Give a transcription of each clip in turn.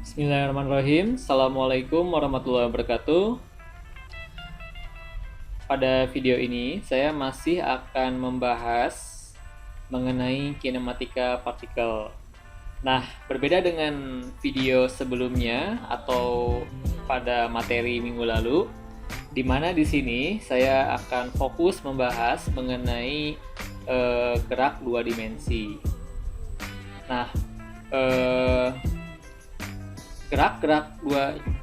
Bismillahirrahmanirrahim. Assalamualaikum warahmatullahi wabarakatuh. Pada video ini saya masih akan membahas mengenai kinematika partikel. Nah, berbeda dengan video sebelumnya atau pada materi minggu lalu, di mana di sini saya akan fokus membahas mengenai gerak dua dimensi. Nah, gerak-gerak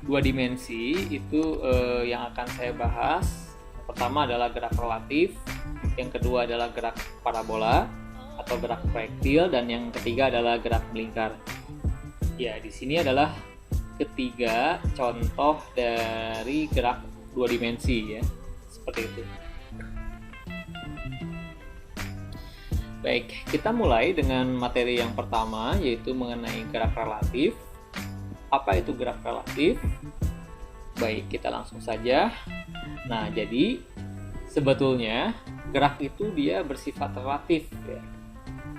dua dimensi itu yang akan saya bahas. Yang pertama adalah gerak relatif, yang kedua adalah gerak parabola atau gerak proyektil, dan yang ketiga adalah gerak melingkar. Ya, di sini adalah ketiga contoh dari gerak dua dimensi ya, seperti itu. Baik, kita mulai dengan materi yang pertama, yaitu mengenai gerak relatif. Apa itu gerak relatif? Baik, kita langsung saja. Nah, jadi sebetulnya gerak itu dia bersifat relatif ya.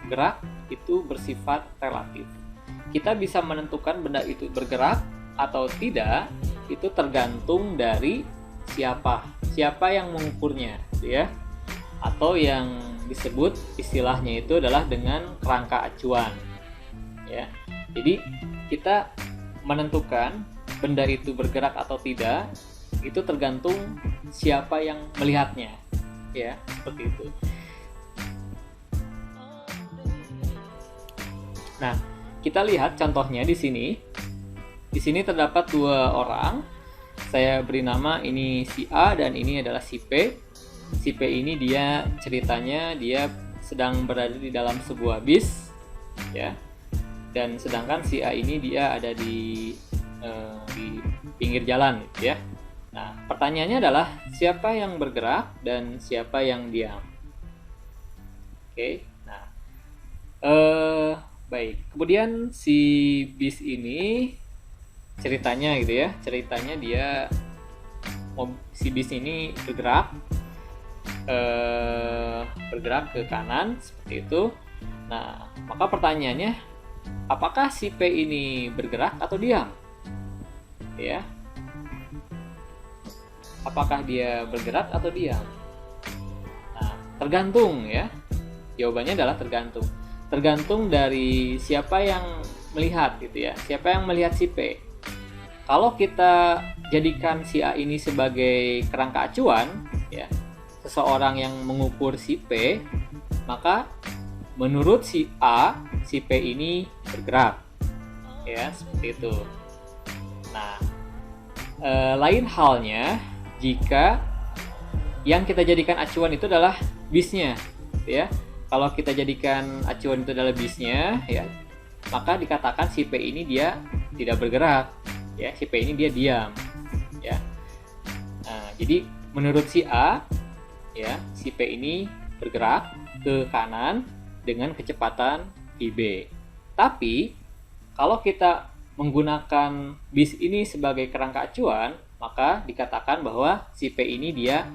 Gerak itu bersifat relatif. Kita bisa menentukan benda itu bergerak atau tidak, itu tergantung dari siapa yang mengukurnya ya. Atau yang disebut istilahnya itu adalah dengan kerangka acuan ya. Jadi kita menentukan benda itu bergerak atau tidak itu tergantung siapa yang melihatnya ya, seperti itu. Nah, kita lihat contohnya di sini. Di sini terdapat dua orang. Saya beri nama ini si A dan ini adalah si P. Si P ini dia ceritanya dia sedang berada di dalam sebuah bis ya. Dan sedangkan si A ini dia ada di pinggir jalan gitu ya. Nah, pertanyaannya adalah siapa yang bergerak dan siapa yang diam. Oke, nah baik. Kemudian si bis ini ceritanya gitu ya. Ceritanya dia si bis ini bergerak ke kanan seperti itu. Nah, maka pertanyaannya, apakah si P ini bergerak atau diam? Ya. Apakah dia bergerak atau diam? Nah, tergantung ya. Jawabannya adalah tergantung. Tergantung dari siapa yang melihat gitu ya. Siapa yang melihat si P. Kalau kita jadikan si A ini sebagai kerangka acuan ya, seseorang yang mengukur si P, maka menurut si A, si P ini bergerak ya, seperti itu. Nah, lain halnya jika yang kita jadikan acuan itu adalah bisnya ya. Kalau kita jadikan acuan itu adalah bisnya ya, maka dikatakan si P ini dia tidak bergerak ya, si P ini dia diam ya. Nah, jadi menurut si A ya, si P ini bergerak ke kanan dengan kecepatan VB. Tapi kalau kita menggunakan bis ini sebagai kerangka acuan, maka dikatakan bahwa si P ini dia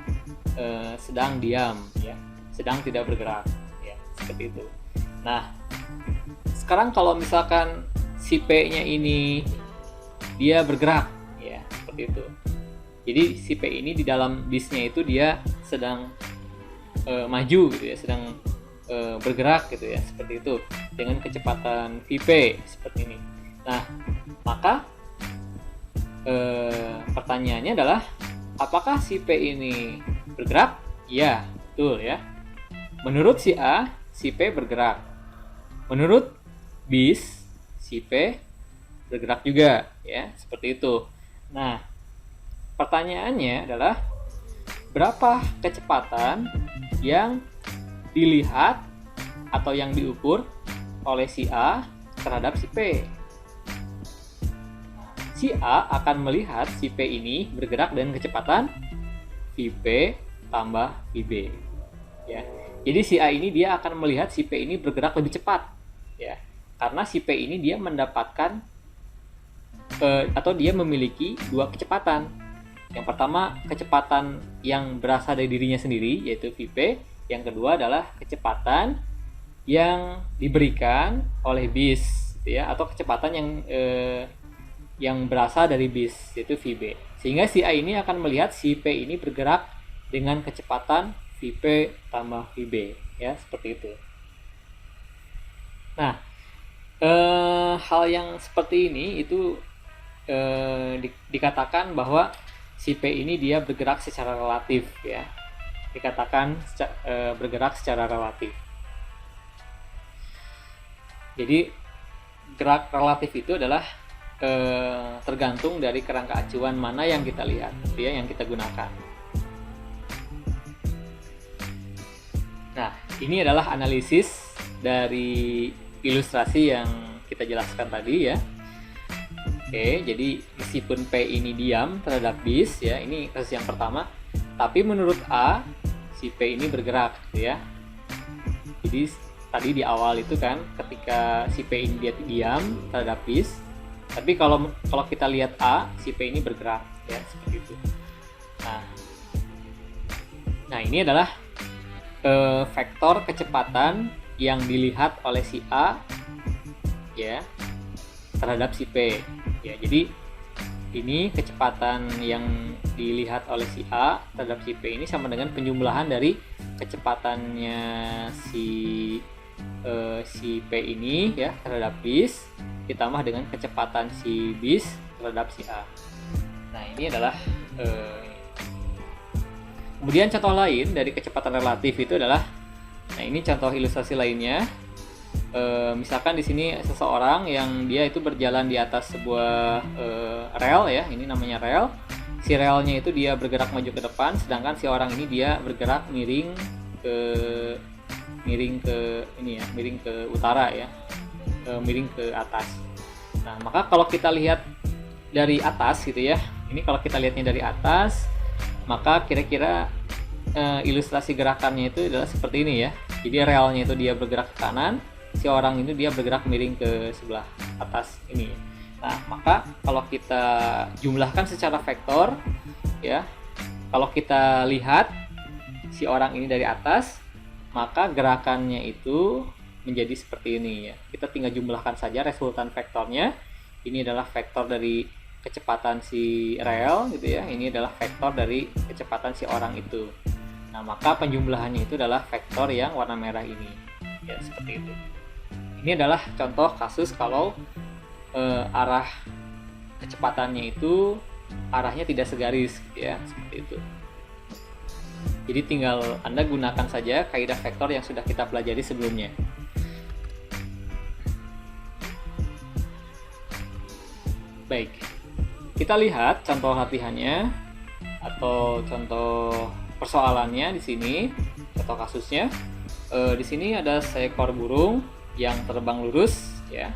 sedang diam ya, sedang tidak bergerak ya, seperti itu. Nah, sekarang kalau misalkan si P-nya ini dia bergerak ya, seperti itu. Jadi si P ini di dalam bisnya itu dia sedang maju gitu ya, sedang bergerak gitu ya, seperti itu dengan kecepatan VP seperti ini. Nah, maka pertanyaannya adalah apakah si P ini bergerak? Ya, betul ya. Menurut si A, si P bergerak. Menurut bis, si P bergerak juga ya, seperti itu. Nah, pertanyaannya adalah berapa kecepatan yang dilihat atau yang diukur oleh si A terhadap si P. Si A akan melihat si P ini bergerak dengan kecepatan VP tambah VB. Ya. Jadi si A ini dia akan melihat si P ini bergerak lebih cepat. Ya. Karena si P ini dia mendapatkan atau dia memiliki dua kecepatan. Yang pertama kecepatan yang berasal dari dirinya sendiri yaitu VP. Yang kedua adalah kecepatan yang diberikan oleh bis ya, atau kecepatan yang yang berasal dari bis, yaitu VB. Sehingga si A ini akan melihat si P ini bergerak dengan kecepatan VP tambah VB, ya, seperti itu. Nah, hal yang seperti ini itu dikatakan bahwa si P ini dia bergerak secara relatif, ya. Dikatakan bergerak secara relatif. Jadi gerak relatif itu adalah tergantung dari kerangka acuan mana yang kita lihat, ya, yang kita gunakan. Nah, ini adalah analisis dari ilustrasi yang kita jelaskan tadi, ya. Oke, jadi meskipun P ini diam terhadap bis, ya, ini kasus yang pertama, tapi menurut A si P ini bergerak, ya. Jadi tadi di awal itu kan ketika si P ini dia diam terhadap bis, tapi kalau kita lihat A, si P ini bergerak, ya, seperti itu. Nah ini adalah vektor kecepatan yang dilihat oleh si A, ya, terhadap si P, ya. Jadi ini kecepatan yang dilihat oleh si A terhadap si P ini sama dengan penjumlahan dari kecepatannya si P ini, ya, terhadap bis ditambah dengan kecepatan si bis terhadap si A. Nah ini adalah kemudian contoh lain dari kecepatan relatif itu adalah, nah ini contoh ilustrasi lainnya. Misalkan di sini seseorang yang dia itu berjalan di atas sebuah rel, ya, ini namanya rel. Si relnya itu dia bergerak maju ke depan, sedangkan si orang ini dia bergerak miring ke utara, ya, miring ke atas. Nah maka kalau kita lihat dari atas gitu, ya, ini kalau kita lihatnya dari atas, maka kira-kira ilustrasi gerakannya itu adalah seperti ini, ya. Jadi relnya itu dia bergerak ke kanan, si orang itu dia bergerak miring ke sebelah atas ini. Nah maka kalau kita jumlahkan secara vektor, ya, kalau kita lihat si orang ini dari atas, maka gerakannya itu menjadi seperti ini, ya. Kita tinggal jumlahkan saja resultan vektornya. Ini adalah vektor dari kecepatan si rel, gitu, ya. Ini adalah vektor dari kecepatan si orang itu. Nah maka penjumlahannya itu adalah vektor yang warna merah ini, ya, seperti itu. Ini adalah contoh kasus kalau arah kecepatannya itu arahnya tidak segaris, gitu, ya, seperti itu. Jadi tinggal Anda gunakan saja kaidah vektor yang sudah kita pelajari sebelumnya. Baik, kita lihat contoh latihannya atau contoh persoalannya di sini, contoh kasusnya. Di sini ada seekor burung yang terbang lurus, ya,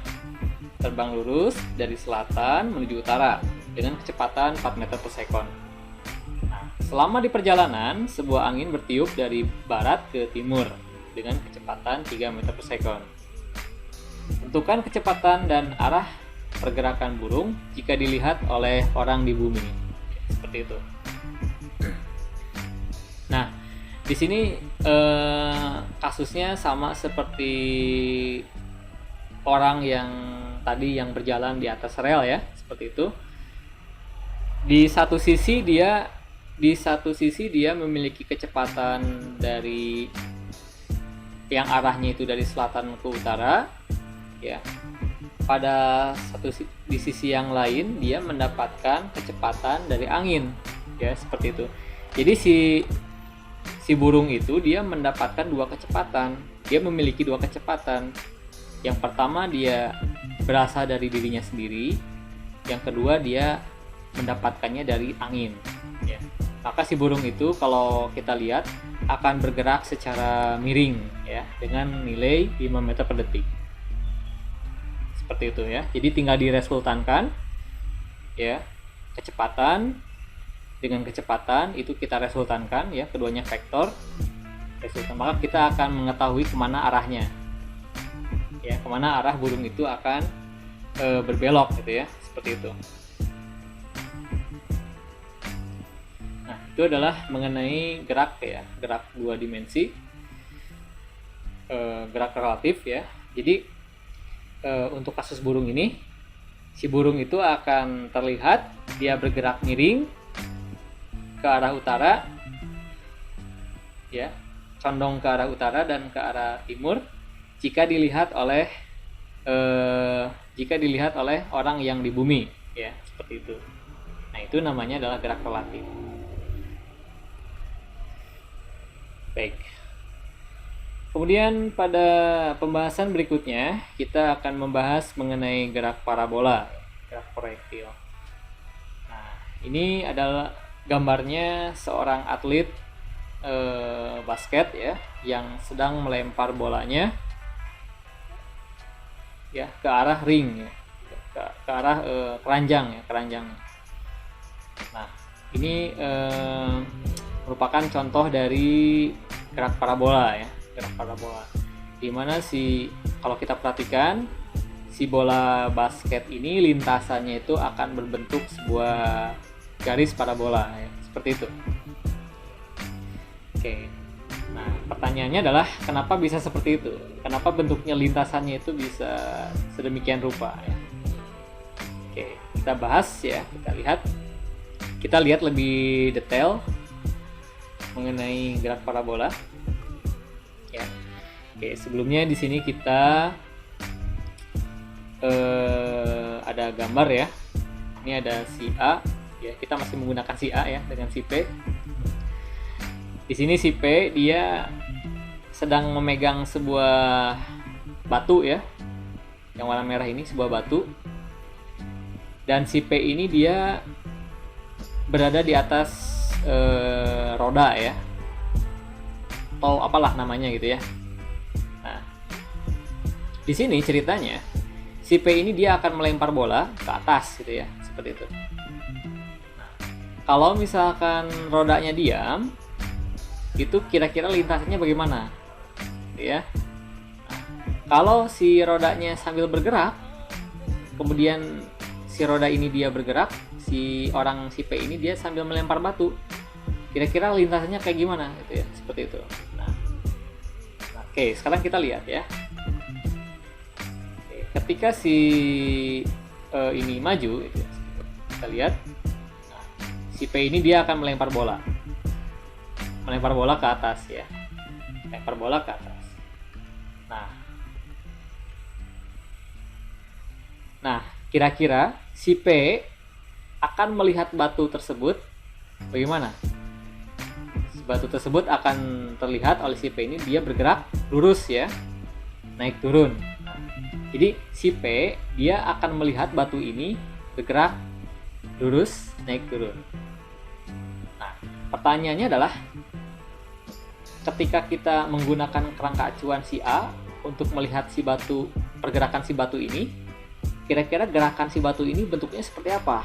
terbang lurus dari selatan menuju utara dengan kecepatan 4 meter per sekon. Selama di perjalanan, sebuah angin bertiup dari barat ke timur dengan kecepatan 3 meter per sekon. Tentukan kecepatan dan arah pergerakan burung jika dilihat oleh orang di bumi. Seperti itu. Nah, di sini kasusnya sama seperti orang yang tadi yang berjalan di atas rel, ya, seperti itu. Di satu sisi dia memiliki kecepatan dari yang arahnya itu dari selatan ke utara, ya. Pada di sisi yang lain dia mendapatkan kecepatan dari angin, ya, seperti itu. Jadi si burung itu dia mendapatkan dua kecepatan. Dia memiliki dua kecepatan. Yang pertama dia berasal dari dirinya sendiri, yang kedua dia mendapatkannya dari angin, ya. Maka si burung itu kalau kita lihat akan bergerak secara miring, ya, dengan nilai 5 meter per detik. Seperti itu, ya. Jadi tinggal diresultankan, ya, kecepatan dengan kecepatan itu kita resultankan, ya, keduanya vektor resultan. Maka kita akan mengetahui kemana arahnya, ya, kemana arah burung itu akan berbelok, gitu, ya, seperti itu. Nah, itu adalah mengenai gerak, ya, gerak dua dimensi, gerak relatif, ya. Jadi untuk kasus burung ini si burung itu akan terlihat dia bergerak miring ke arah utara, ya, condong ke arah utara dan ke arah timur jika dilihat oleh orang yang di bumi, ya, seperti itu. Nah, itu namanya adalah gerak relatif. Baik. Kemudian pada pembahasan berikutnya kita akan membahas mengenai gerak parabola, gerak proyektil. Nah, ini adalah gambarnya seorang atlet basket, ya, yang sedang melempar bolanya, ya, ke arah ring, ya, ke arah keranjang, ya, keranjang. Nah, ini merupakan contoh dari gerak parabola, ya, gerak parabola. Dimana kalau kita perhatikan si bola basket ini lintasannya itu akan berbentuk sebuah garis parabola, ya, seperti itu. Oke. Nah, pertanyaannya adalah kenapa bisa seperti itu? Kenapa bentuknya lintasannya itu bisa sedemikian rupa, ya? Oke, kita bahas, ya, kita lihat lebih detail mengenai gerak parabola, ya. Oke, sebelumnya di sini kita ada gambar, ya. Ini ada si A, ya, kita masih menggunakan si A, ya, dengan si P. Di sini si P dia sedang memegang sebuah batu, ya, yang warna merah ini, sebuah batu. Dan si P ini dia berada di atas roda, ya, atau apalah namanya gitu, ya. Nah, di sini ceritanya si P ini dia akan melempar bola ke atas gitu, ya, seperti itu. Nah, kalau misalkan rodanya diam, itu kira-kira lintasannya bagaimana, ya. Nah, kalau si rodanya sambil bergerak, kemudian si roda ini dia bergerak, si P ini dia sambil melempar batu, kira-kira lintasannya kayak gimana gitu, ya, seperti itu. Nah, oke, sekarang kita lihat, ya. Oke, ketika si ini maju gitu, ya, kita lihat, nah, si P ini dia akan melempar bola ke atas, ya, lempar bola ke atas. Nah, kira-kira si P akan melihat batu tersebut bagaimana? Batu tersebut akan terlihat oleh si P ini dia bergerak lurus, ya, naik turun. Nah, jadi si P dia akan melihat batu ini bergerak lurus naik turun. Nah, pertanyaannya adalah ketika kita menggunakan kerangka acuan si A untuk melihat pergerakan si batu ini, kira-kira gerakan si batu ini bentuknya seperti apa?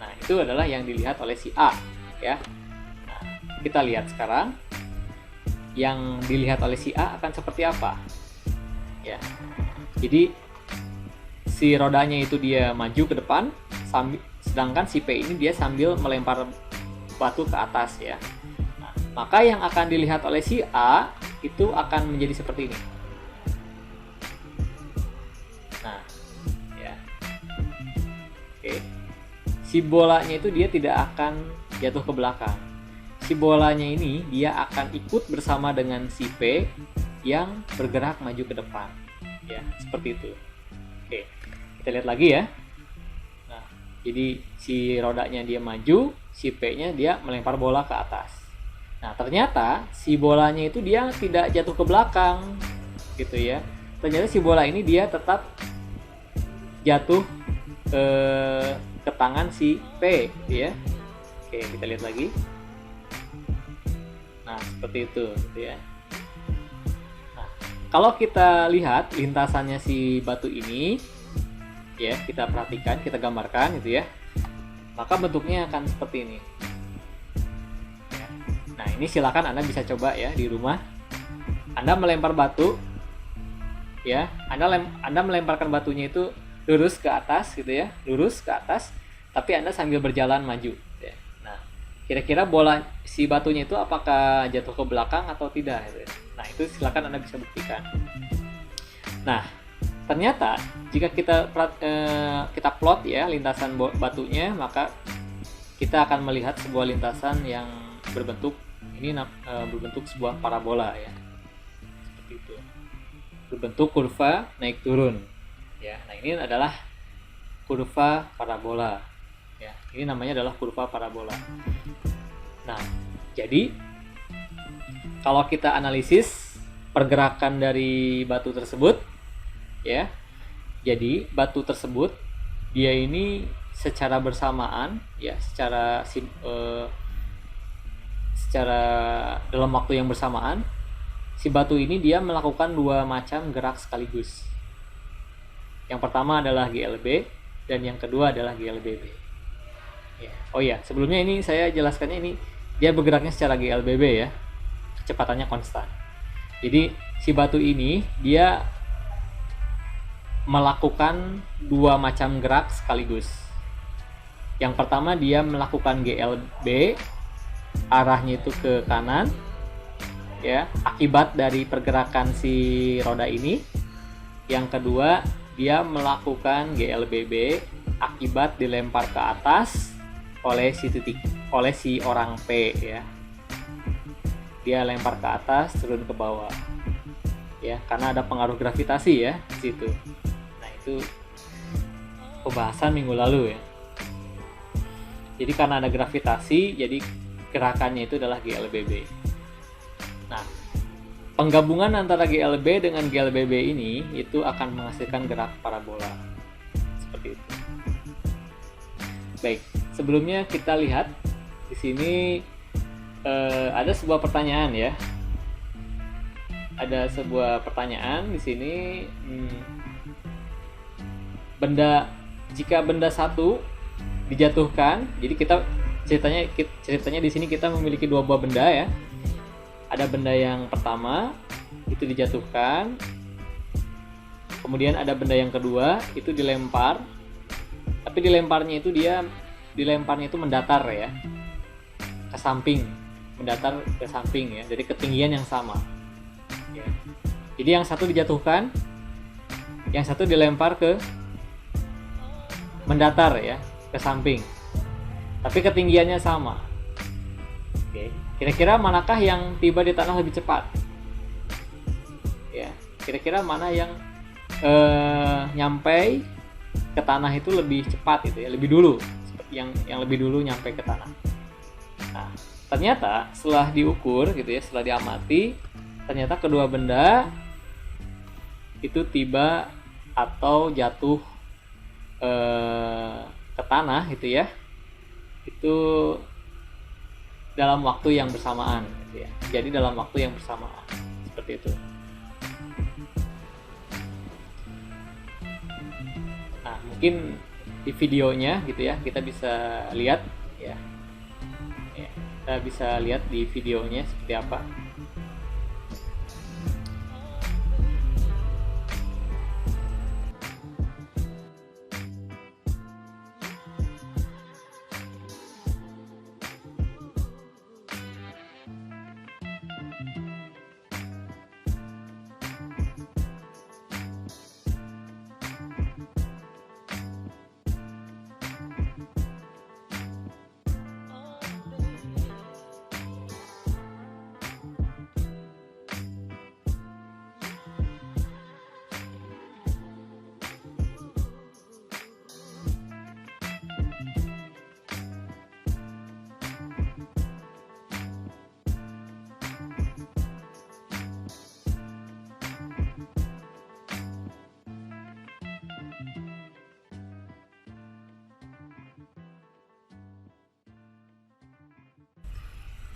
Nah, itu adalah yang dilihat oleh si A, ya. Kita lihat sekarang yang dilihat oleh si A akan seperti apa, ya. Jadi si rodanya itu dia maju ke depan, sedangkan si P ini dia sambil melempar batu ke atas, ya. Nah, maka yang akan dilihat oleh si A itu akan menjadi seperti ini. Nah, ya. Oke. Si bolanya itu dia tidak akan jatuh ke belakang. Si bolanya ini dia akan ikut bersama dengan si P yang bergerak maju ke depan, ya, seperti itu. Oke, kita lihat lagi, ya. Nah, jadi si rodanya dia maju, si P-nya dia melempar bola ke atas. Nah, ternyata si bolanya itu dia tidak jatuh ke belakang, gitu, ya. Ternyata si bola ini dia tetap jatuh ke tangan si P, ya. Oke, kita lihat lagi. Nah, seperti itu, gitu, ya. Nah, kalau kita lihat lintasannya si batu ini, ya, kita perhatikan, kita gambarkan, gitu, ya, maka bentuknya akan seperti ini. Ya. Nah, ini silakan Anda bisa coba, ya, di rumah. Anda melempar batu, ya, Anda melemparkan batunya itu lurus ke atas, gitu, ya, lurus ke atas, tapi Anda sambil berjalan maju. Ya. Nah, kira-kira si batunya itu apakah jatuh ke belakang atau tidak, gitu, ya. Nah, itu silakan Anda bisa buktikan. Nah, ternyata jika kita plot ya lintasan batunya, maka kita akan melihat sebuah lintasan yang berbentuk berbentuk sebuah parabola ya, seperti itu, berbentuk kurva naik turun ya. Nah, ini adalah kurva parabola ya, ini namanya adalah kurva parabola. Nah, jadi kalau kita analisis pergerakan dari batu tersebut ya, jadi batu tersebut dia ini secara bersamaan ya, secara dalam waktu yang bersamaan, si batu ini dia melakukan dua macam gerak sekaligus. Yang pertama adalah GLB dan yang kedua adalah GLBB ya. Oh ya, sebelumnya ini saya jelaskannya, ini dia bergeraknya secara GLBB ya, kecepatannya konstan. Jadi si batu ini dia melakukan dua macam gerak sekaligus. Yang pertama dia melakukan GLB, arahnya itu ke kanan ya, akibat dari pergerakan si roda ini. Yang kedua dia melakukan GLBB akibat dilempar ke atas oleh si orang P ya. Dia lempar ke atas turun ke bawah ya, karena ada pengaruh gravitasi ya di situ. Nah, itu pembahasan minggu lalu ya. Jadi karena ada gravitasi, jadi gerakannya itu adalah GLBB. Nah, penggabungan antara GLB dengan GLBB ini itu akan menghasilkan gerak parabola seperti itu. Baik, sebelumnya kita lihat di sini ada sebuah pertanyaan ya. Ada sebuah pertanyaan di sini. Jika benda satu dijatuhkan, jadi kita ceritanya di sini kita memiliki dua buah benda ya. Ada benda yang pertama itu dijatuhkan, kemudian ada benda yang kedua itu dilempar, tapi dilemparnya itu mendatar ya, ke samping, mendatar ke samping ya, dari ketinggian yang sama ya. Jadi yang satu dijatuhkan, yang satu dilempar ke mendatar ya, ke samping, tapi ketinggiannya sama. Oke, kira-kira manakah yang tiba di tanah lebih cepat? Ya, kira-kira mana yang nyampe ke tanah itu lebih cepat itu ya, lebih dulu, yang lebih dulu nyampe ke tanah. Nah, ternyata setelah diukur gitu ya, setelah diamati, ternyata kedua benda itu tiba atau jatuh ke tanah gitu ya, itu dalam waktu yang bersamaan gitu ya. Jadi dalam waktu yang bersamaan seperti itu. Nah, mungkin di videonya gitu ya kita bisa lihat ya. Kita bisa lihat di videonya seperti apa.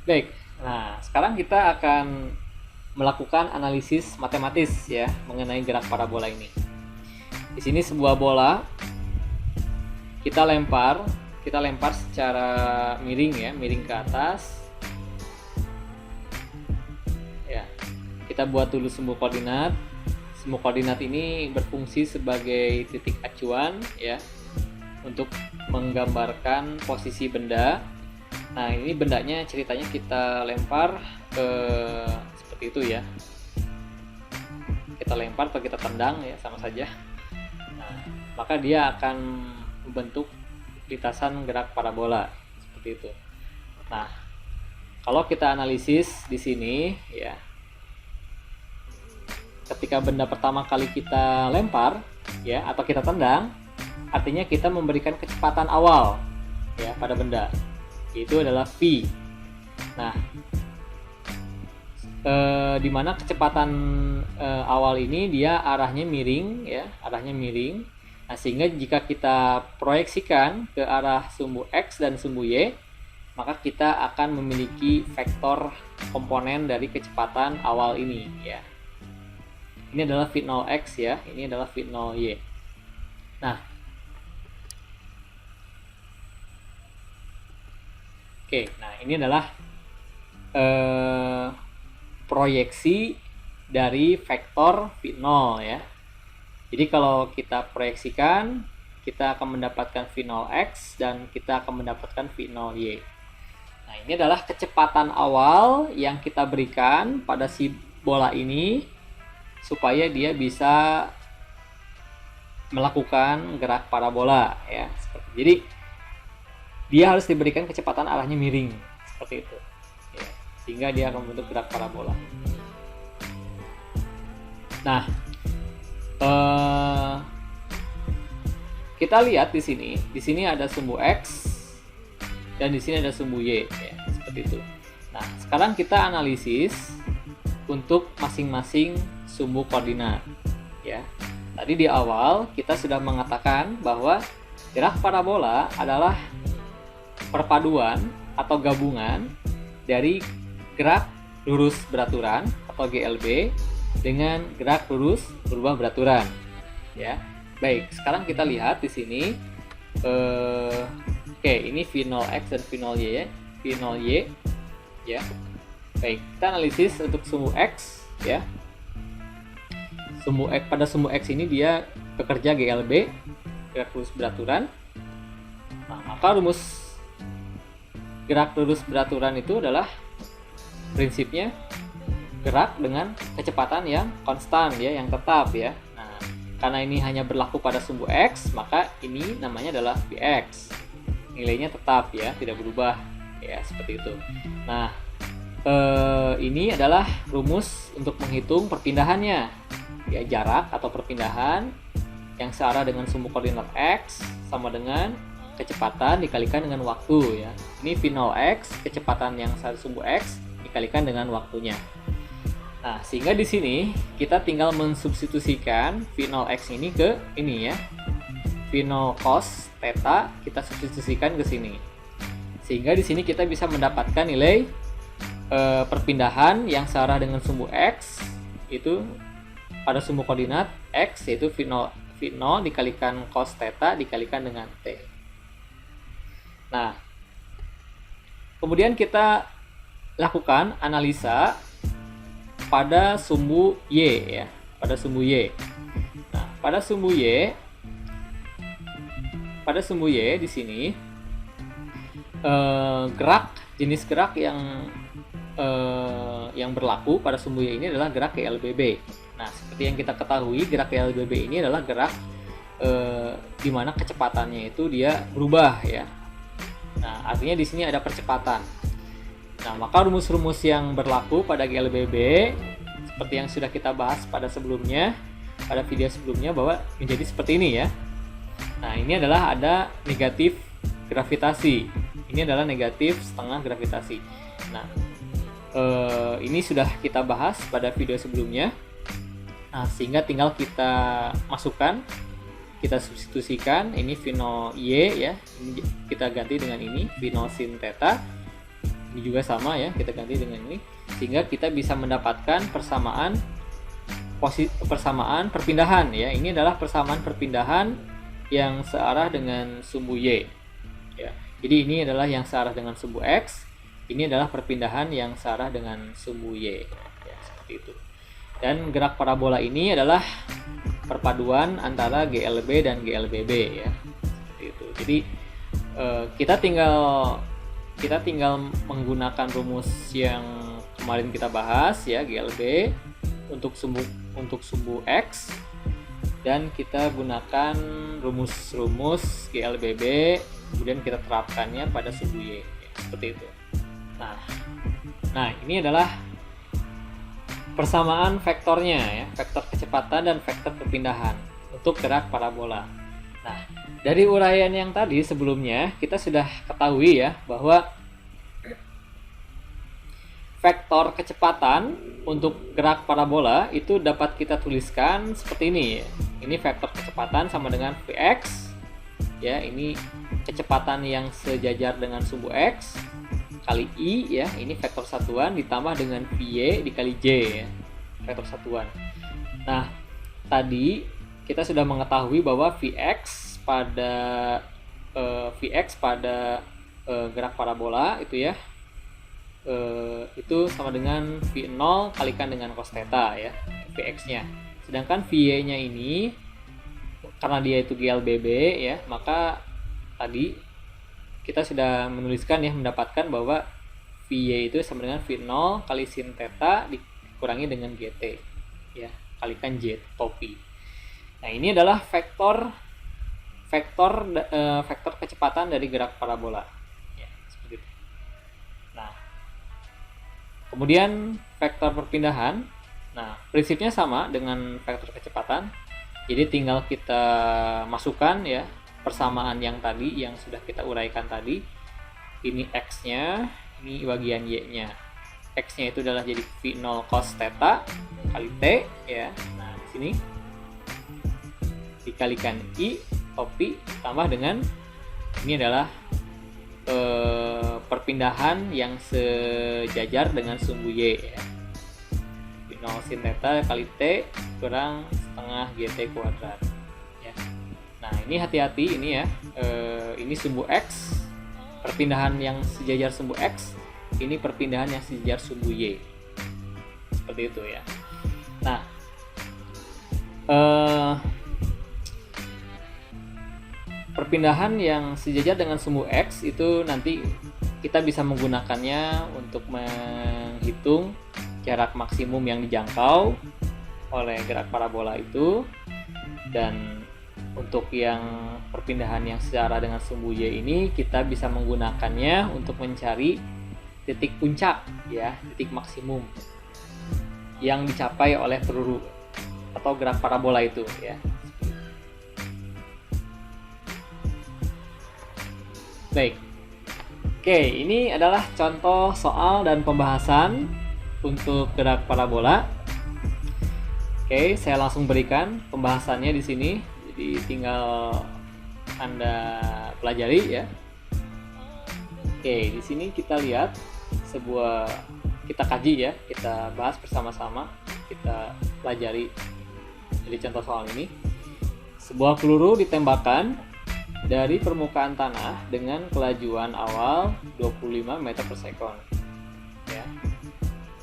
Baik, nah sekarang kita akan melakukan analisis matematis ya mengenai gerak parabola ini. Di sini sebuah bola kita lempar secara miring ya, miring ke atas. Ya, kita buat dulu sumbu koordinat. Sumbu koordinat ini berfungsi sebagai titik acuan ya untuk menggambarkan posisi benda. Nah, ini bendanya ceritanya kita lempar ke seperti itu ya. Kita kita lempar atau kita tendang ya sama saja. Nah, maka dia akan membentuk lintasan gerak parabola seperti itu. Nah, kalau kita analisis di sini ya, ketika benda pertama kali kita lempar ya atau kita tendang, artinya kita memberikan kecepatan awal ya pada benda, itu adalah v. Nah, dimana kecepatan awal ini dia arahnya miring ya, arahnya miring. Nah, sehingga jika kita proyeksikan ke arah sumbu x dan sumbu y, maka kita akan memiliki vektor komponen dari kecepatan awal ini ya. Ini adalah v0x ya, ini adalah v0y. Nah, oke, nah ini adalah proyeksi dari vektor v0 ya. Jadi kalau kita proyeksikan, kita akan mendapatkan v0x dan kita akan mendapatkan v0y. Nah, ini adalah kecepatan awal yang kita berikan pada si bola ini supaya dia bisa melakukan gerak parabola ya. Jadi dia harus diberikan kecepatan arahnya miring seperti itu ya, sehingga dia akan membentuk gerak parabola. Nah, kita lihat di sini ada sumbu x dan di sini ada sumbu y ya, seperti itu. Nah, sekarang kita analisis untuk masing-masing sumbu koordinat ya. Tadi di awal kita sudah mengatakan bahwa gerak parabola adalah perpaduan atau gabungan dari gerak lurus beraturan atau GLB dengan gerak lurus berubah beraturan ya. Baik, sekarang kita lihat di sini oke, ini v0x dan v0y ya, v0y ya. Baik, kita analisis untuk sumbu x ya. Pada sumbu x ini dia bekerja GLB, gerak lurus beraturan. Nah, maka rumus gerak lurus beraturan itu adalah prinsipnya gerak dengan kecepatan yang konstan ya, yang tetap ya. Nah, karena ini hanya berlaku pada sumbu x, maka ini namanya adalah Vx. Nilainya tetap ya, tidak berubah ya, seperti itu. Nah, ini adalah rumus untuk menghitung perpindahannya ya, jarak atau perpindahan yang searah dengan sumbu koordinat x sama dengan kecepatan dikalikan dengan waktu ya. Ini v0x, kecepatan yang searah sumbu x dikalikan dengan waktunya. Nah, sehingga di sini kita tinggal mensubstitusikan v0x ini ke ini ya, v0 cos theta kita substitusikan ke sini, sehingga di sini kita bisa mendapatkan nilai perpindahan yang searah dengan sumbu x itu pada sumbu koordinat x, yaitu v0 dikalikan cos theta dikalikan dengan t. Nah, kemudian kita lakukan analisa pada sumbu y ya, pada sumbu y. Nah, pada sumbu y di sini jenis gerak yang berlaku pada sumbu y ini adalah gerak GLBB. Nah, seperti yang kita ketahui, gerak GLBB ini adalah gerak di mana kecepatannya itu dia berubah ya. Nah, artinya di sini ada percepatan. Nah, maka rumus-rumus yang berlaku pada GLBB seperti yang sudah kita bahas pada video sebelumnya bahwa menjadi seperti ini ya. Nah, ini adalah ada negatif gravitasi. Ini adalah negatif setengah gravitasi. Nah, ini sudah kita bahas pada video sebelumnya. Nah, sehingga tinggal kita masukkan, kita substitusikan ini v0 y ya, ini kita ganti dengan ini v0 sin theta. Ini juga sama ya, kita ganti dengan ini, sehingga kita bisa mendapatkan persamaan perpindahan ya. Ini adalah persamaan perpindahan yang searah dengan sumbu y ya. Jadi ini adalah yang searah dengan sumbu x, ini adalah perpindahan yang searah dengan sumbu y ya, seperti itu. Dan gerak parabola ini adalah perpaduan antara GLB dan GLBB ya, seperti itu. Jadi kita tinggal menggunakan rumus yang kemarin kita bahas ya, GLB untuk sumbu X, dan kita gunakan rumus-rumus GLBB, kemudian kita terapkannya pada sumbu Y, seperti itu. Nah, ini adalah persamaan vektornya ya, vektor kecepatan dan vektor perpindahan untuk gerak parabola. Nah, dari uraian yang tadi sebelumnya kita sudah ketahui ya bahwa vektor kecepatan untuk gerak parabola itu dapat kita tuliskan seperti ini ya. Ini vektor kecepatan sama dengan Vx ya, ini kecepatan yang sejajar dengan sumbu X kali I ya, ini vektor satuan ditambah dengan Vy dikali J ya, vektor satuan. Nah, tadi kita sudah mengetahui bahwa Vx pada gerak parabola itu ya, itu sama dengan V0 kalikan dengan cos theta ya, Vx-nya. Sedangkan Vy-nya ini karena dia itu GLBB ya, maka tadi kita sudah menuliskan ya, mendapatkan bahwa Vy itu sama dengan V0 kali sin theta dikurangi dengan GT ya, kalikan J topi. Nah, ini adalah vektor kecepatan dari gerak parabola ya, seperti itu. Nah, kemudian vektor perpindahan, nah prinsipnya sama dengan vektor kecepatan, jadi tinggal kita masukkan ya persamaan yang tadi yang sudah kita uraikan tadi. Ini X-nya, ini bagian Y-nya. X-nya itu adalah jadi V0 cos theta kali T ya. Nah, di sini dikalikan I topi tambah dengan ini adalah perpindahan yang sejajar dengan sumbu Y ya. V0 sin theta kali T kurang setengah GT kuadrat ya. Nah, ini hati-hati ini ya, ini sumbu X, perpindahan yang sejajar sumbu X, ini perpindahan yang sejajar sumbu Y, seperti itu ya. Nah, perpindahan yang sejajar dengan sumbu X itu nanti kita bisa menggunakannya untuk menghitung jarak maksimum yang dijangkau oleh gerak parabola itu, dan untuk yang perpindahan yang secara dengan sumbu Y ini kita bisa menggunakannya untuk mencari titik puncak ya, titik maksimum yang dicapai oleh peluru atau gerak parabola itu ya. Baik. Oke, ini adalah contoh soal dan pembahasan untuk gerak parabola. Oke, saya langsung berikan pembahasannya di sini. Jadi tinggal Anda pelajari ya. Oke, di sini kita lihat kita kaji ya, kita bahas bersama-sama, kita pelajari dari contoh soal ini. Sebuah peluru ditembakkan dari permukaan tanah dengan kelajuan awal 25 meter per sekon ya.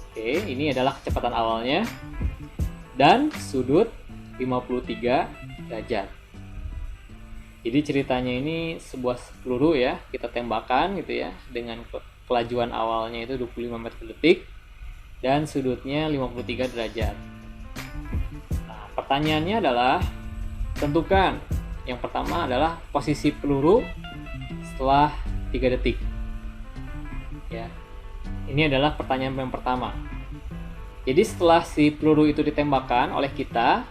Oke, ini adalah kecepatan awalnya dan sudut 53 derajat. Jadi ceritanya ini sebuah peluru ya, kita tembakan gitu ya, dengan kelajuan awalnya itu 25 meter per detik dan sudutnya 53 derajat. Nah, pertanyaannya adalah tentukan. Yang pertama adalah posisi peluru setelah 3 detik. Ya. Ini adalah pertanyaan yang pertama. Jadi setelah si peluru itu ditembakkan oleh kita,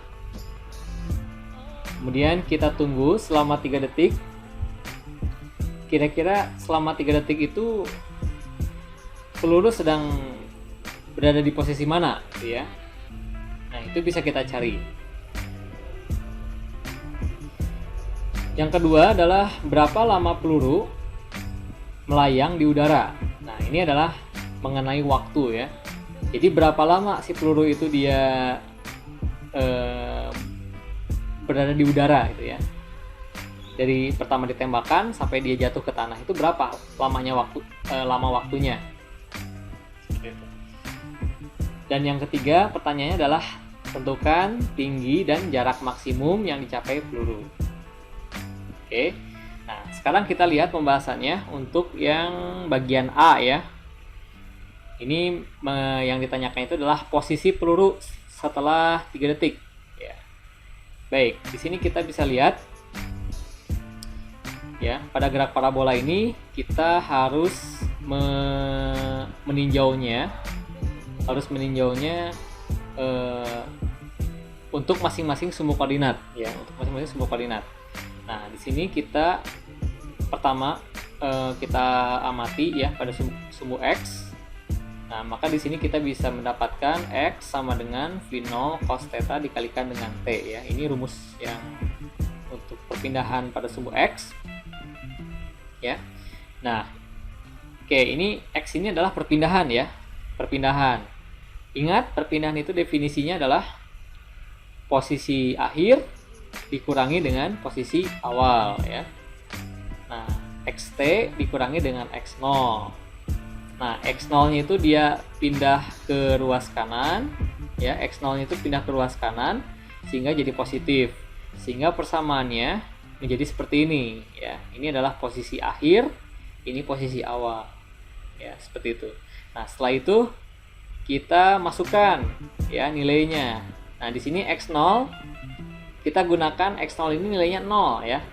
kemudian kita tunggu selama 3 detik. Kira-kira selama 3 detik itu peluru sedang berada di posisi mana gitu ya. Nah, itu bisa kita cari. Yang kedua adalah berapa lama peluru melayang di udara. Nah, ini adalah mengenai waktu ya. Jadi berapa lama si peluru itu dia berada di udara gitu ya. Dari pertama ditembakkan sampai dia jatuh ke tanah itu berapa lama waktunya. Dan yang ketiga pertanyaannya adalah tentukan tinggi dan jarak maksimum yang dicapai peluru. Oke, nah sekarang kita lihat pembahasannya untuk yang bagian A ya. Ini yang ditanyakan itu adalah posisi peluru setelah 3 detik ya. Baik, di sini kita bisa lihat ya, pada gerak parabola ini kita harus meninjaunya untuk masing-masing sumbu koordinat ya, Nah, di sini kita pertama kita amati ya pada sumbu X. Nah, maka di sini kita bisa mendapatkan X sama dengan V0 cos theta dikalikan dengan T ya. Ini rumus yang untuk perpindahan pada sumbu X ya. Nah, oke, ini X ini adalah perpindahan ya. Perpindahan. Ingat, perpindahan itu definisinya adalah posisi akhir dikurangi dengan posisi awal ya. Nah, XT dikurangi dengan X0. Nah, X0-nya itu dia pindah ke ruas kanan ya. X0-nya itu pindah ke ruas kanan sehingga jadi positif. Sehingga persamaannya menjadi seperti ini ya. Ini adalah posisi akhir, ini posisi awal. Ya, seperti itu. Nah, setelah itu kita masukkan ya nilainya. Nah, di sini X0 kita gunakan X0 ini nilainya 0 ya.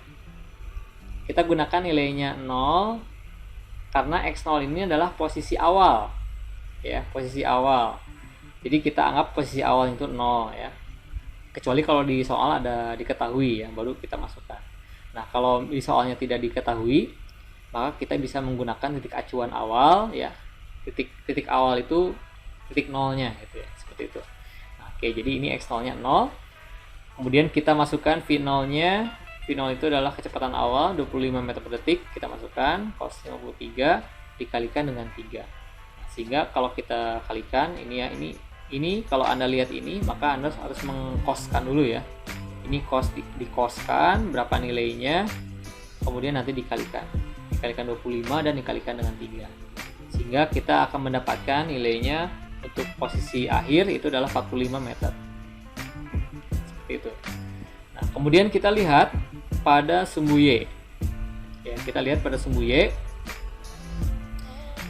Kita gunakan nilainya 0 karena X0 ini adalah posisi awal ya, posisi awal. Jadi kita anggap posisi awal itu 0 ya. Kecuali kalau di soal ada diketahui ya, baru kita masukkan. Nah, kalau di soalnya tidak diketahui, maka kita bisa menggunakan titik acuan awal ya. Titik awal itu titik nolnya gitu ya, seperti itu. Nah, oke, jadi ini X0-nya 0. Kemudian kita masukkan V0-nya. V0 itu adalah kecepatan awal 25 meter per detik. Kita masukkan cos 53 dikalikan dengan 3. Nah, sehingga kalau kita kalikan ini ya, ini kalau Anda lihat ini, maka Anda harus mengkoskan dulu ya. Ini kos dikoskan berapa nilainya, kemudian nanti dikalikan 25 dan dikalikan dengan 3. Sehingga kita akan mendapatkan nilainya untuk posisi akhir itu adalah 45 meter. Seperti itu. Nah, kemudian kita lihat pada sumbu Y. Ya, kita lihat pada sumbu Y.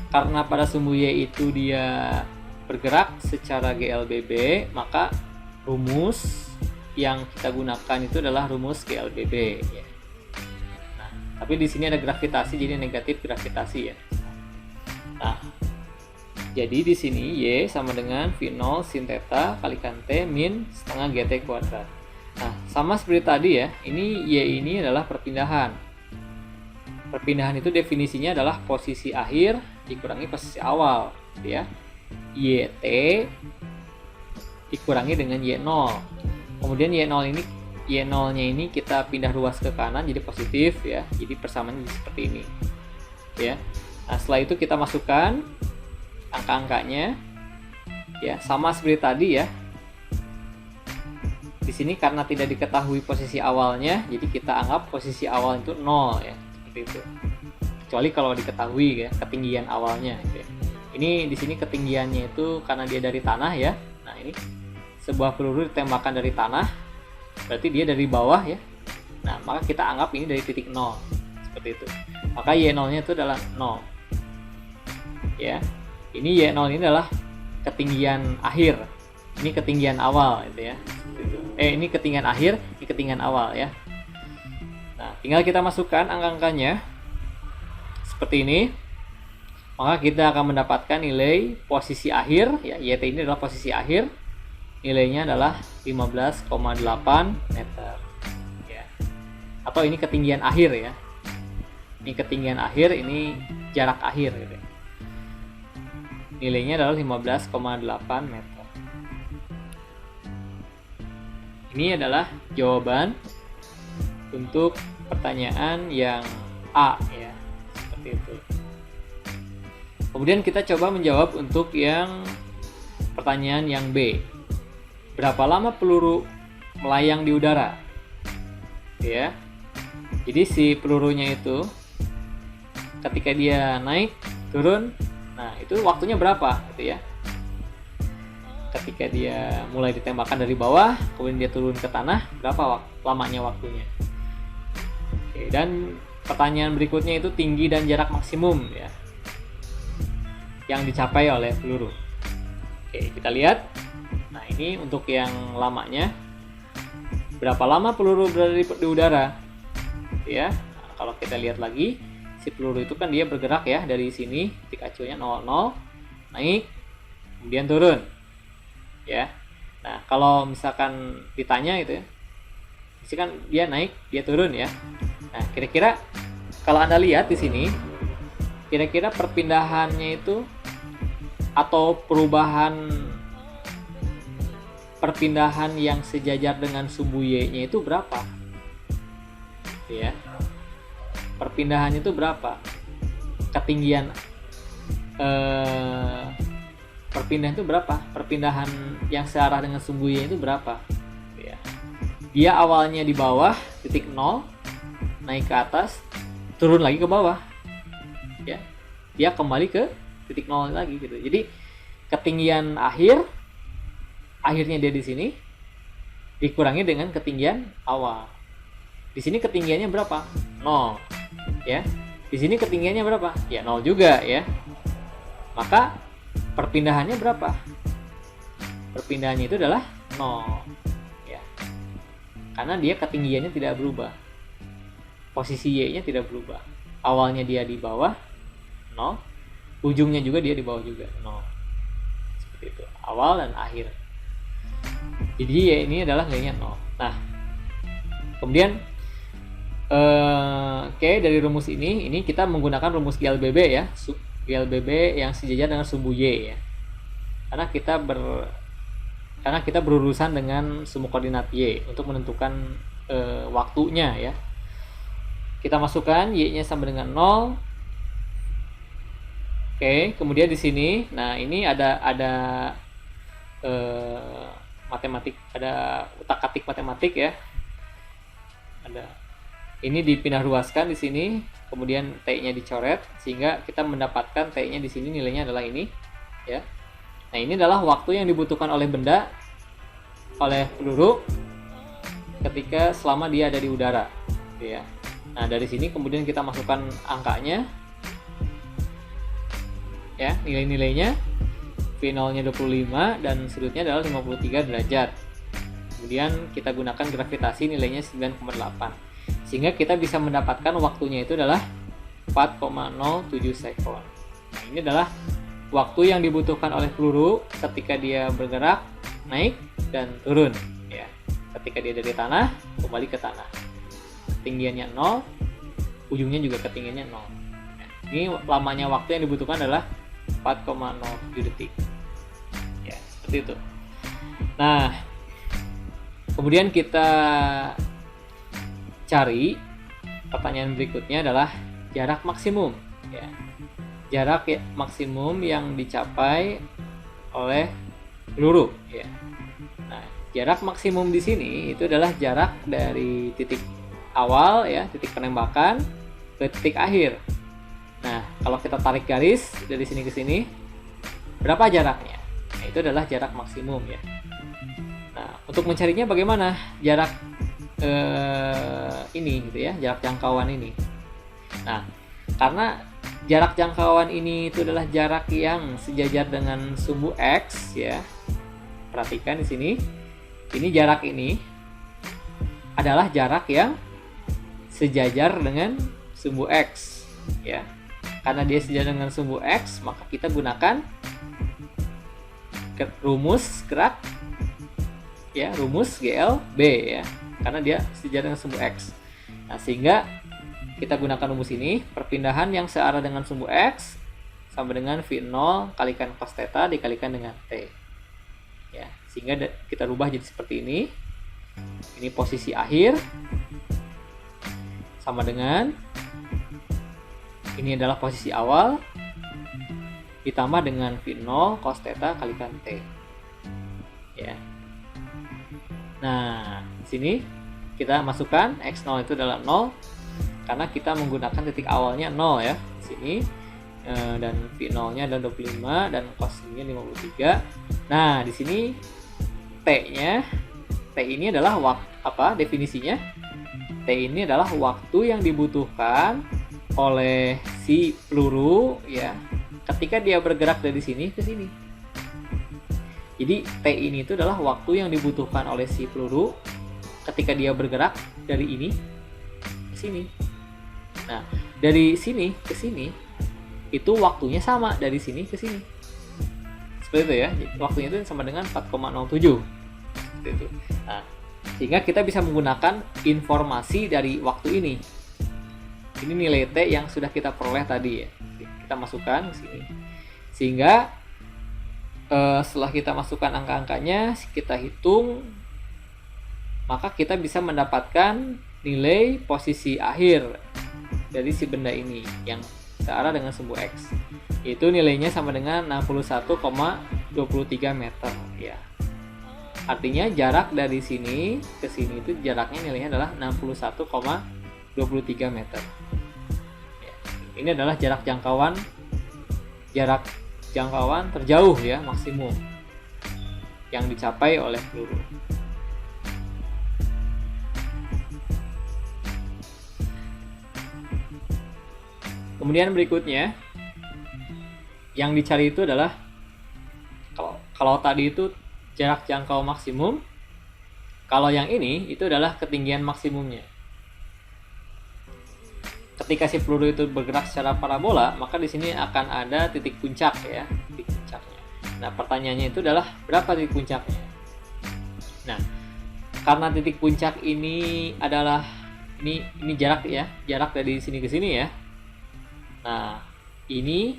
Karena pada sumbu Y itu dia bergerak secara GLBB, maka rumus yang kita gunakan itu adalah rumus GLBB ya. Nah, tapi di sini ada gravitasi, jadi negatif gravitasi ya. Nah, jadi di sini Y sama dengan V0 sin theta kalikan T min setengah GT kuadrat. Nah, sama seperti tadi ya, ini Y ini adalah perpindahan. Perpindahan itu definisinya adalah posisi akhir dikurangi posisi awal ya. YT dikurangi dengan Y0. Kemudian Y0-nya ini kita pindah ruas ke kanan jadi positif ya. Jadi persamaannya seperti ini. Ya. Nah, setelah itu kita masukkan angka-angkanya ya, sama seperti tadi ya. Di sini karena tidak diketahui posisi awalnya, jadi kita anggap posisi awal itu 0 ya, seperti itu. Kecuali kalau diketahui ya ketinggian awalnya gitu ya. Ini di sini ketinggiannya itu karena dia dari tanah ya. Nah, ini sebuah peluru ditembakkan dari tanah, berarti dia dari bawah ya. Nah, maka kita anggap ini dari titik 0. Seperti itu. Maka Y0-nya itu adalah 0. Ya. Ini Y0 ini adalah ketinggian akhir. Ini ketinggian awal gitu ya. Ini ketinggian akhir, ini ketinggian awal ya. Nah, tinggal kita masukkan angka-angkanya seperti ini. Maka kita akan mendapatkan nilai posisi akhir ya, YT ini adalah posisi akhir. Nilainya adalah 15,8 meter ya. Atau ini ketinggian akhir ya. Ini ketinggian akhir, ini jarak akhir gitu. Nilainya adalah 15,8 meter. Ini adalah jawaban untuk pertanyaan yang A ya, seperti itu. Kemudian kita coba menjawab untuk yang pertanyaan yang B. Berapa lama peluru melayang di udara? Ya. Jadi si pelurunya itu ketika dia naik, turun, nah itu waktunya berapa gitu ya. Ketika dia mulai ditembakkan dari bawah, kemudian dia turun ke tanah, berapa lamanya waktunya? Oke, dan pertanyaan berikutnya itu tinggi dan jarak maksimum ya yang dicapai oleh peluru. Oke, kita lihat Nah, ini untuk yang lamanya, berapa lama peluru berada di udara, ya. Nah, kalau kita lihat lagi, si peluru itu kan dia bergerak ya dari sini, titik acuannya 00, naik, kemudian turun, ya. Nah, kalau misalkan ditanya gitu ya, misalkan dia naik, dia turun ya. Nah, kira-kira kalau Anda lihat di sini, kira-kira perpindahannya itu atau perpindahan yang sejajar dengan sumbu Y-nya itu berapa? Ya. Perpindahannya itu berapa? Ketinggian perpindahan itu berapa? Perpindahan yang searah dengan sumbu Y itu berapa? Ya. Dia awalnya di bawah titik 0, naik ke atas, turun lagi ke bawah. Ya. Dia kembali ke titik 0 lagi gitu. Jadi ketinggian akhirnya dia di sini dikurangi dengan ketinggian awal. Di sini ketinggiannya berapa? 0. Ya. Di sini ketinggiannya berapa? Ya 0 juga ya. Maka perpindahannya berapa? Perpindahannya itu adalah 0. Ya. Karena dia ketinggiannya tidak berubah. Posisi Y-nya tidak berubah. Awalnya dia di bawah 0, ujungnya juga dia di bawah juga 0. Seperti itu, awal dan akhir. Jadi ya ini adalah nilainya 0. Nah, kemudian dari rumus ini kita menggunakan rumus GLBB ya, GLBB yang sejajar dengan sumbu Y ya. Karena kita berurusan dengan sumbu koordinat Y untuk menentukan waktunya ya. Kita masukkan Y-nya sama dengan 0. Oke, kemudian di sini, nah ini ada matematik, ada utak-atik matematik ya. Ini dipindah ruaskan di sini, kemudian T-nya dicoret sehingga kita mendapatkan T-nya di sini nilainya adalah ini, ya. Nah, ini adalah waktu yang dibutuhkan oleh benda, oleh peluru ketika selama dia ada di udara, gitu ya. Nah, dari sini kemudian kita masukkan angkanya. Ya, nilai-nilainya V0-nya 25 dan sudutnya adalah 53 derajat. Kemudian kita gunakan gravitasi, nilainya 9,8. Sehingga kita bisa mendapatkan waktunya itu adalah 4,07 sekon. Nah, ini adalah waktu yang dibutuhkan oleh peluru ketika dia bergerak, naik dan turun ya. Ketika dia dari tanah, kembali ke tanah. Ketinggiannya 0, ujungnya juga ketinggiannya 0. Nah, ini lamanya waktu yang dibutuhkan adalah 4,07 detik ya, seperti itu. Nah, kemudian kita cari, pertanyaan berikutnya adalah jarak maksimum ya. Jarak maksimum yang dicapai oleh peluru ya. Nah, jarak maksimum di sini itu adalah jarak dari titik awal ya, titik penembakan ke titik akhir. Nah, kalau kita tarik garis dari sini ke sini, berapa jaraknya? Nah, itu adalah jarak maksimum ya. Nah, untuk mencarinya bagaimana jarak ini gitu ya, jarak jangkauan ini. Nah, karena jarak jangkauan ini itu adalah jarak yang sejajar dengan sumbu X ya. Perhatikan di sini. Ini jarak ini adalah jarak yang sejajar dengan sumbu X ya. Karena dia sejajar dengan sumbu X, maka kita gunakan rumus gerak ya, rumus GLB ya. Karena dia sejajar dengan sumbu X. Nah, sehingga kita gunakan rumus ini, perpindahan yang searah dengan sumbu X sama dengan V0 kalikan cos theta dikalikan dengan T. Ya, sehingga kita rubah jadi seperti ini. Ini posisi akhir sama dengan ini adalah posisi awal ditambah dengan V0 cos theta kalikan T. Ya. Nah, di sini kita masukkan X0 itu adalah 0 karena kita menggunakan titik awalnya 0 ya. Di sini dan V0-nya adalah 25 dan cos-nya 53. Nah, di sini T ini adalah definisinya? T ini adalah waktu yang dibutuhkan oleh si peluru ya ketika dia bergerak dari sini ke sini. Jadi T ini itu adalah waktu yang dibutuhkan oleh si peluru ketika dia bergerak dari ini ke sini. Nah, dari sini ke sini itu waktunya sama dari sini ke sini. Seperti itu ya. Waktunya itu sama dengan 4,07. Seperti itu. Nah, sehingga kita bisa menggunakan informasi dari waktu ini. Ini nilai T yang sudah kita peroleh tadi ya. Kita masukkan ke sini. Sehingga setelah kita masukkan angka-angkanya, kita hitung, maka kita bisa mendapatkan nilai posisi akhir dari si benda ini yang searah dengan sumbu X. Itu nilainya sama dengan 61,23 meter ya. Artinya jarak dari sini ke sini itu jaraknya nilainya adalah 61,23 meter. Ya. Ini adalah jarak jangkauan terjauh ya, maksimum yang dicapai oleh peluru. Kemudian berikutnya yang dicari itu adalah kalau tadi itu jarak jangkau maksimum, kalau yang ini itu adalah ketinggian maksimumnya. Ketika si peluru itu bergerak secara parabola, maka di sini akan ada titik puncak ya, titik puncaknya. Nah, pertanyaannya itu adalah berapa titik puncaknya? Nah, karena titik puncak ini adalah ini jarak ya, jarak dari sini ke sini ya. Nah, ini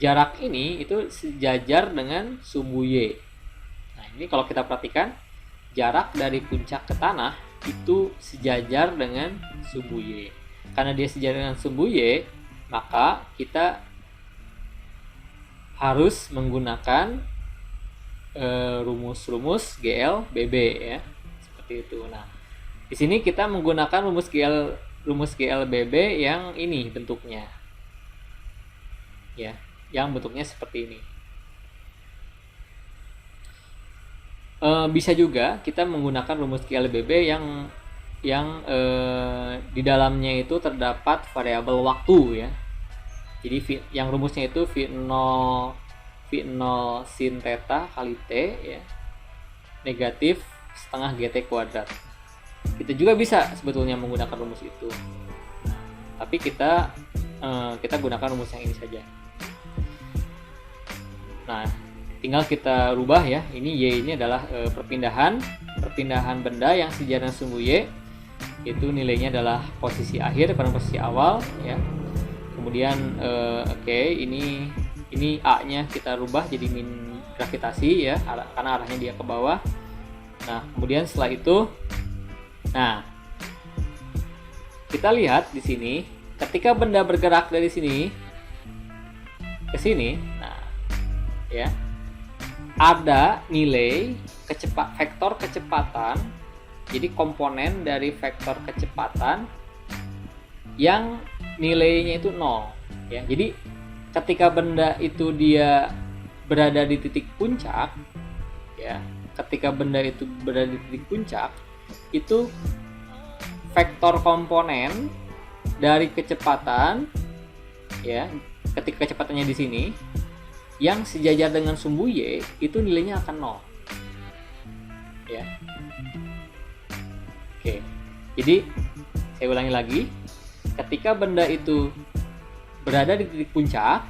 jarak ini itu sejajar dengan sumbu Y. Nah, ini kalau kita perhatikan jarak dari puncak ke tanah itu sejajar dengan sumbu Y. Karena dia sejajar dengan sumbu Y, maka kita harus menggunakan rumus-rumus GL BB ya. Seperti itu. Nah, di sini kita menggunakan rumus GL BB yang ini bentuknya. Ya, yang bentuknya seperti ini. Bisa juga kita menggunakan rumus GLBB yang di dalamnya itu terdapat variabel waktu ya. Jadi yang rumusnya itu V0 sin theta kali T ya, negatif setengah GT kuadrat. Kita juga bisa sebetulnya menggunakan rumus itu. Tapi kita gunakan rumus yang ini saja. Nah, tinggal kita rubah ya. Ini Y ini adalah perpindahan benda yang sejajar dengan sumbu Y. Itu nilainya adalah posisi akhir pada posisi awal ya. Kemudian ini A-nya kita rubah jadi min gravitasi ya, karena arahnya dia ke bawah. Nah, kemudian setelah itu kita lihat di sini ketika benda bergerak dari sini ke sini, ya, ada nilai vektor kecepatan, jadi komponen dari vektor kecepatan yang nilainya itu 0 ya. Jadi ketika benda itu dia berada di titik puncak ya, ketika benda itu berada di titik puncak, itu vektor komponen dari kecepatan ya, ketika kecepatannya di sini yang sejajar dengan sumbu Y itu nilainya akan 0 ya. Oke, jadi saya ulangi lagi, ketika benda itu berada di titik puncak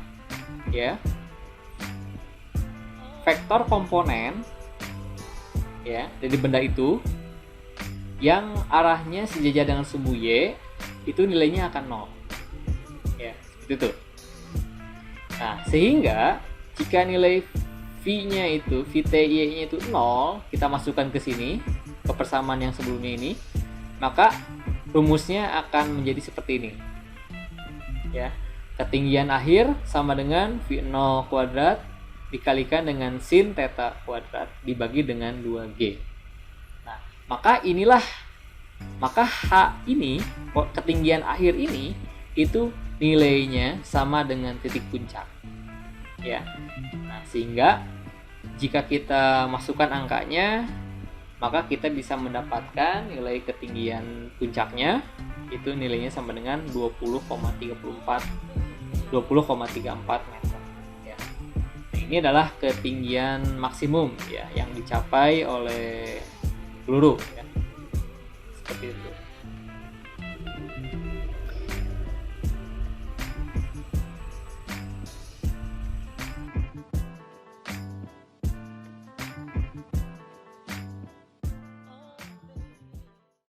ya, vektor komponen ya dari benda itu yang arahnya sejajar dengan sumbu Y itu nilainya akan 0 ya, seperti itu. Nah, sehingga jika nilai V-nya itu, VTY-nya itu 0, kita masukkan ke sini, ke persamaan yang sebelumnya ini, maka rumusnya akan menjadi seperti ini. Ya, ketinggian akhir sama dengan V0 kuadrat dikalikan dengan sin theta kuadrat dibagi dengan 2G. Nah, maka H ini, ketinggian akhir ini, itu nilainya sama dengan titik puncak. Ya. Nah, sehingga jika kita masukkan angkanya, maka kita bisa mendapatkan nilai ketinggian puncaknya itu nilainya sama dengan 20,34 meter ya. Nah, Ini adalah ketinggian maksimum ya yang dicapai oleh peluru ya. Seperti itu.